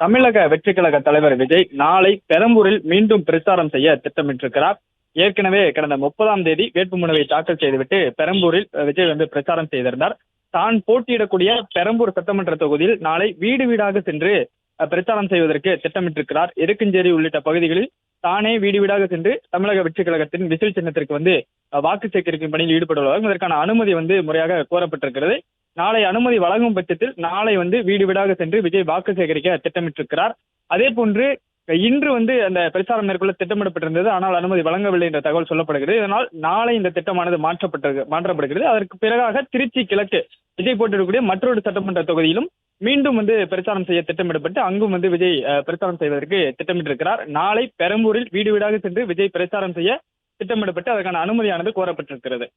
தமிழக வெற்றி கழக தலைவர் விஜய் நாளை பெரம்பூரில் மீண்டும் பிரச்சாரம் செய்ய திட்டமிட்டிருக்கிறார். ஏற்கனவே கடந்த 30ஆம் தேதி வேட்புமனுவை தாக்கல் செய்துவிட்டு பெரம்பூரில் விஜய் பிரச்சாரம் செய்திருந்தார். தான் போட்டியிடக்கூடிய பெரம்பூர் சட்டமன்ற தொகுதியில் நாளை வீடு வீடாக சென்று பிரச்சாரம் செய்வதற்கு திட்டமிட்டிருக்கிறார். எருக்கஞ்சேரி உள்ளிட்ட பகுதிகளில் தானே வீடு வீடாக சென்று தமிழக வெற்றி கழகத்தின் விசில் சின்னத்திற்கு வாக்கு சேகரிக்கும் பணியில் ஈடுபடுவதாக இதற்கான அனுமதி முறையாக கோரப்பட்டிருக்கிறது. நாளை அனுமதி வழங்கும் பட்சத்தில் நாளை வீடு வீடாக சென்று விஜய் வாக்கு சேகரிக்க திட்டமிட்டிருக்கிறார். அதே போன்று இன்று அந்த பிரச்சாரம் மேற்கொள்ள திட்டமிடப்பட்டிருந்தது. ஆனால் அனுமதி வழங்கவில்லை என்ற தகவல் சொல்லப்படுகிறது. இதனால் நாளை இந்த திட்டமானது மாற்றப்படுகிறது. அதற்கு பிறகாக திருச்சி கிழக்கு விஜய் போட்டியிடக்கூடிய மற்றொரு சட்டமன்ற தொகுதியிலும் மீண்டும் பிரச்சாரம் செய்ய திட்டமிடப்பட்டு அங்கும் விஜய் பிரச்சாரம் செய்வதற்கு திட்டமிட்டிருக்கிறார். நாளை பெரம்பூரில் வீடு வீடாக சென்று விஜய் பிரச்சாரம் செய்ய திட்டமிடப்பட்டு அதற்கான அனுமதியானது கோரப்பட்டிருக்கிறது.